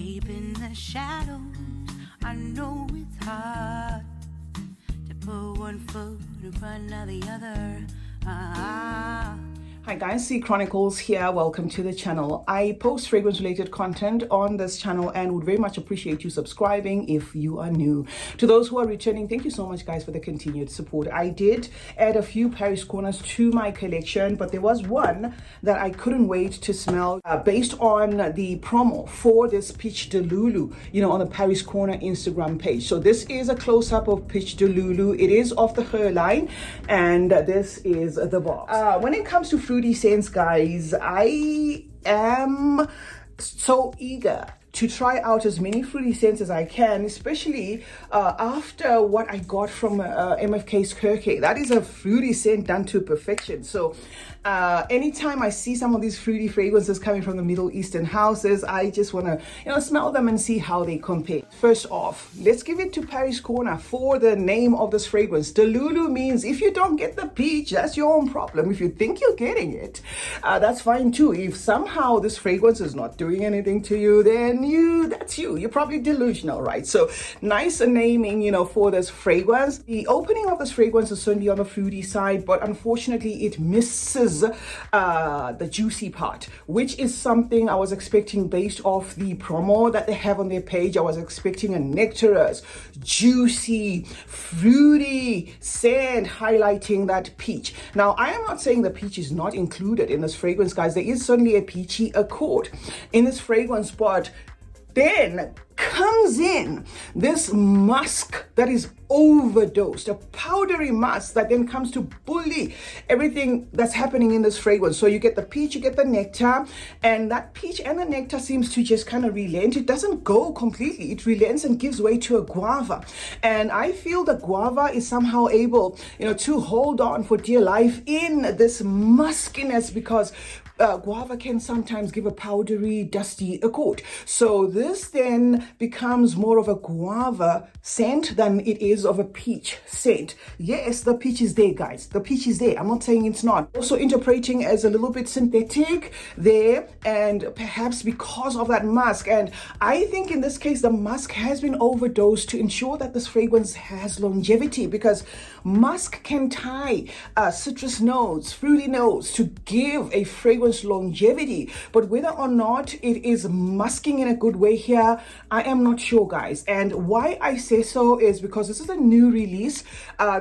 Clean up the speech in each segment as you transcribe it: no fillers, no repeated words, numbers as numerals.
escaping the shadows. I know it's hard to put one foot in front of the other. Hi guys, CeeChronicles here. Welcome to the channel. I post fragrance related content on this channel and would very much appreciate you subscribing if you are new. To those who are returning, thank you so much guys for the continued support. I did add a few Paris corners to my collection, but there was one that I couldn't wait to smell based on the promo for this Peach Delulu, on the Paris Corner Instagram page. So this is a close-up of Peach Delulu. It is off the Her line, and this is the box. When it comes to fruity scents, guys, I am so eager to try out as many fruity scents as I can, especially after what I got from MFK's Kirke. That is a fruity scent done to perfection. So anytime I see some of these fruity fragrances coming from the Middle Eastern houses, I just want to smell them and see how they compare. First off, let's give it to Paris Corner for the name of this fragrance. Delulu means if you don't get the peach, that's your own problem. If you think you're getting it, that's fine too. If somehow this fragrance is not doing anything to you, then that's you. You're probably delusional, right? So nice naming, for this fragrance. The opening of this fragrance is certainly on the fruity side, but unfortunately it misses the juicy part, which is something I was expecting based off the promo that they have on their page. I was expecting a nectarous, juicy, fruity scent highlighting that peach. Now, I am not saying the peach is not included in this fragrance, guys. There is certainly a peachy accord in this fragrance, but then comes in this musk that is overdosed, a powdery musk that then comes to bully everything that's happening in this fragrance. So you get the peach, you get the nectar, and that peach and the nectar seems to just kind of relent. It doesn't go completely, it relents and gives way to a guava. And I feel the guava is somehow able, to hold on for dear life in this muskiness, because guava can sometimes give a powdery, dusty accord. So this then becomes more of a guava scent than it is of a peach scent. Yes, the peach is there, guys. The peach is there. I'm not saying it's not. Also interpreting as a little bit synthetic there, and perhaps because of that musk. And I think in this case, the musk has been overdosed to ensure that this fragrance has longevity, because musk can tie citrus notes, fruity notes to give a fragrance longevity, but whether or not it is musking in a good way here, I am not sure, guys. And why I say so is because this is a new release.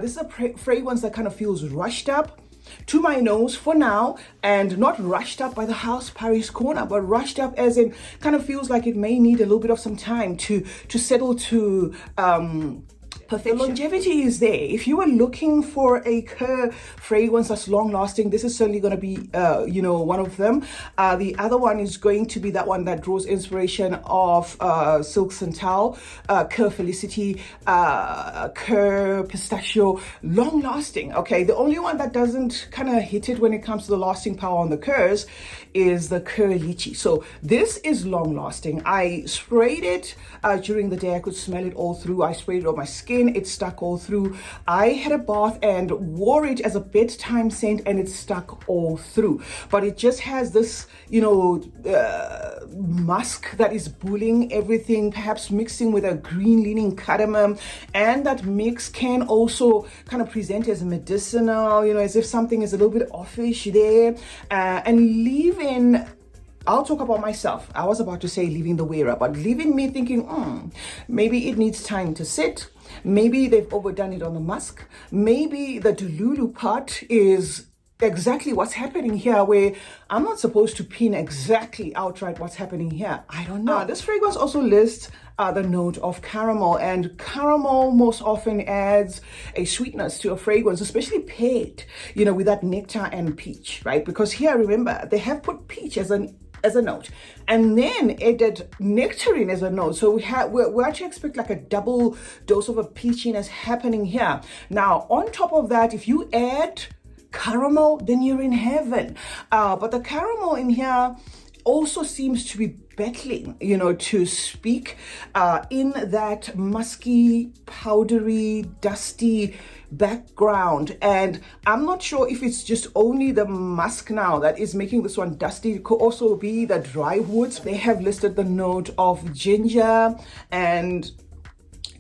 This is a fragrance that kind of feels rushed up to my nose for now, and not rushed up by the house Paris Corner, but rushed up as in kind of feels like it may need a little bit of some time to settle to perfection. The longevity is there. If you are looking for a fragrance that's long lasting, this is certainly going to be one of them. The other one is going to be that one that draws inspiration of Silk Santal, Cœur Felicity, Cœur Pistachio, long lasting. Okay, the only one that doesn't kind of hit it when it comes to the lasting power on the Cœurs is the Cœur Lychee. So this is long lasting. I sprayed it during the day. I could smell it all through. I sprayed it on my skin. It stuck all through. I had a bath and wore it as a bedtime scent, and it stuck all through. But it just has this, musk that is bullying everything, perhaps mixing with a green leaning cardamom, and that mix can also kind of present as medicinal, as if something is a little bit offish there, and leaving. I'll talk about myself. I was about to say leaving the wearer, but leaving me thinking, maybe it needs time to sit. Maybe they've overdone it on the musk. Maybe the Delulu part is exactly what's happening here, where I'm not supposed to pin exactly outright what's happening here. I don't know. This fragrance also lists the note of caramel, and caramel most often adds a sweetness to a fragrance, especially paired, with that nectar and peach, right? Because here, remember, they have put peach as a note, and then added nectarine as a note. So we actually expect like a double dose of a peachiness happening here. Now, on top of that, if you add caramel, then you're in heaven. But the caramel in here also seems to be battling, to speak in that musky, powdery, dusty background. And I'm not sure if it's just only the musk now that is making this one dusty. It could also be the dry woods. They have listed the note of ginger, and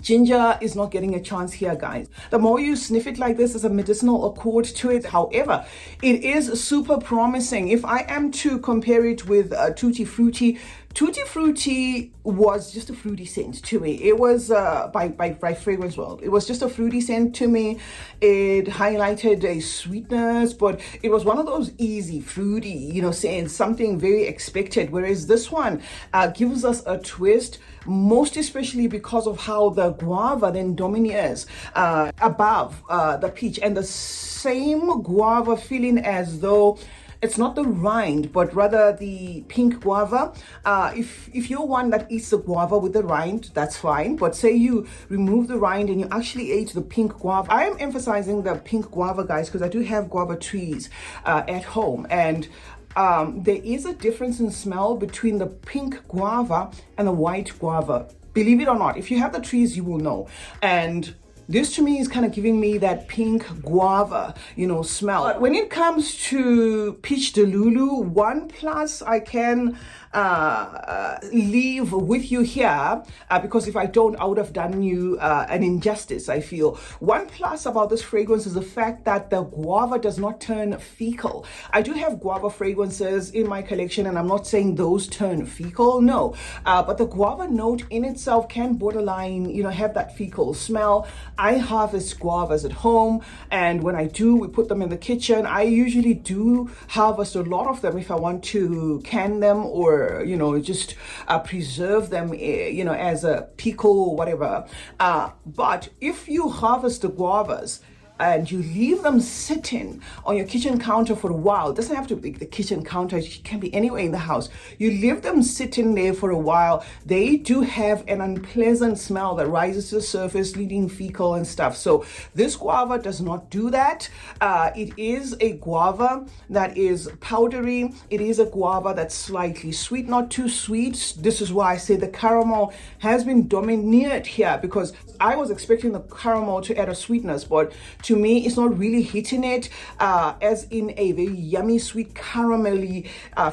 ginger is not getting a chance here, guys. The more you sniff it like this, there's a medicinal accord to it. However, it is super promising. If I am to compare it with Tutti Frutti, Tutti Frutti was just a fruity scent to me. It was by Fragrance World. It was just a fruity scent to me. It highlighted a sweetness, but it was one of those easy fruity, scents, something very expected. Whereas this one gives us a twist, most especially because of how the guava then domineers above the peach, and the same guava feeling as though it's not the rind, but rather the pink guava. If you're one that eats the guava with the rind, that's fine. But say you remove the rind and you actually ate the pink guava. I am emphasizing the pink guava, guys, because I do have guava trees at home. And there is a difference in smell between the pink guava and the white guava. Believe it or not, if you have the trees, you will know. And this to me is kind of giving me that pink guava, smell. But when it comes to peach Delulu, 1+ I can leave with you here because if I don't, I would have done you an injustice, I feel. 1+ about this fragrance is the fact that the guava does not turn fecal. I do have guava fragrances in my collection, and I'm not saying those turn fecal, no. But the guava note in itself can borderline, have that fecal smell. I harvest guavas at home, and when I do, we put them in the kitchen. I usually do harvest a lot of them if I want to can them or just preserve them as a pickle or whatever. But if you harvest the guavas and you leave them sitting on your kitchen counter for a while, it doesn't have to be the kitchen counter, it can be anywhere in the house. You leave them sitting there for a while, they do have an unpleasant smell that rises to the surface, leading fecal and stuff. So this guava does not do that. It is a guava that is powdery. It is a guava that's slightly sweet, not too sweet. This is why I say the caramel has been domineered here, because I was expecting the caramel to add a sweetness, but to me, it's not really hitting it as in a very yummy, sweet, caramelly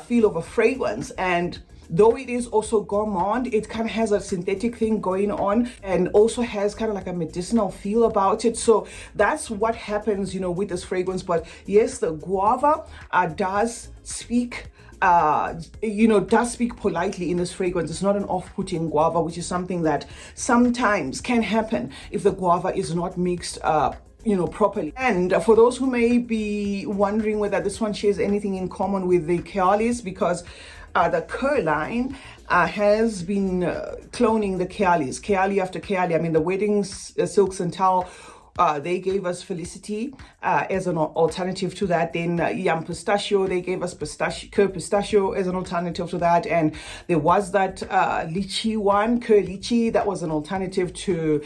feel of a fragrance. And though it is also gourmand, it kind of has a synthetic thing going on and also has kind of like a medicinal feel about it. So that's what happens, with this fragrance. But yes, the guava does speak does speak politely in this fragrance. It's not an off-putting guava, which is something that sometimes can happen if the guava is not mixed properly. And for those who may be wondering whether this one shares anything in common with the Kealis, because the Kerr line has been cloning the Kealis, Keali after Keali. I mean, the weddings, Silk Santal, they gave us Felicity as an alternative to that. Then Yam Pistachio, they gave us Kerr Pistachio as an alternative to that. And there was that Lychee one, Kerr Lychee, that was an alternative to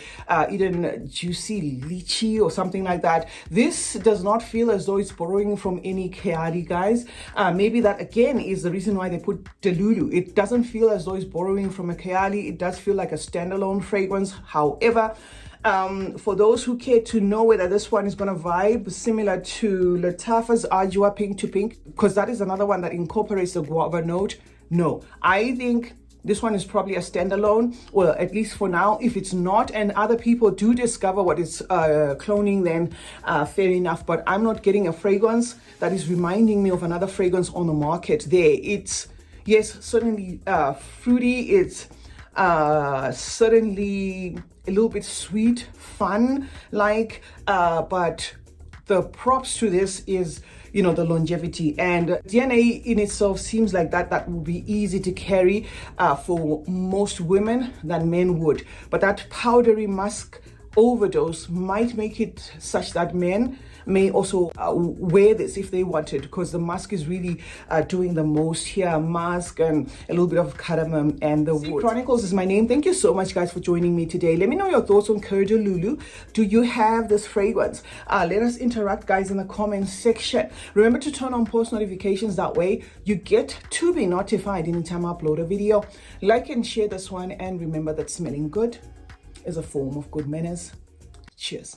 Eden Juicy Lychee or something like that. This does not feel as though it's borrowing from any Keali, guys. Maybe that again is the reason why they put Delulu. It doesn't feel as though it's borrowing from a Keali. It does feel like a standalone fragrance. However, for those who care to know whether this one is going to vibe similar to Lattafa's Ajwa Pink to Pink, because that is another one that incorporates the guava note, no. I think this one is probably a standalone, well, at least for now. If it's not and other people do discover what it's cloning, then fair enough. But I'm not getting a fragrance that is reminding me of another fragrance on the market there. It's, yes, certainly fruity. It's certainly a little bit sweet, fun, but the props to this is, the longevity, and DNA in itself seems like that will be easy to carry for most women than men would. But that powdery musk overdose might make it such that men may also wear this if they wanted, because the musk is really doing the most here. Musk and a little bit of cardamom and the wood. Chronicles is my name. Thank you so much, guys, for joining me today. Let me know your thoughts on Delulu. Do you have this fragrance? Let us interact, guys, in the comments section. Remember to turn on post notifications. That way you get to be notified anytime I upload a video. Like and share this one, and remember that smelling good is a form of good manners. Cheers.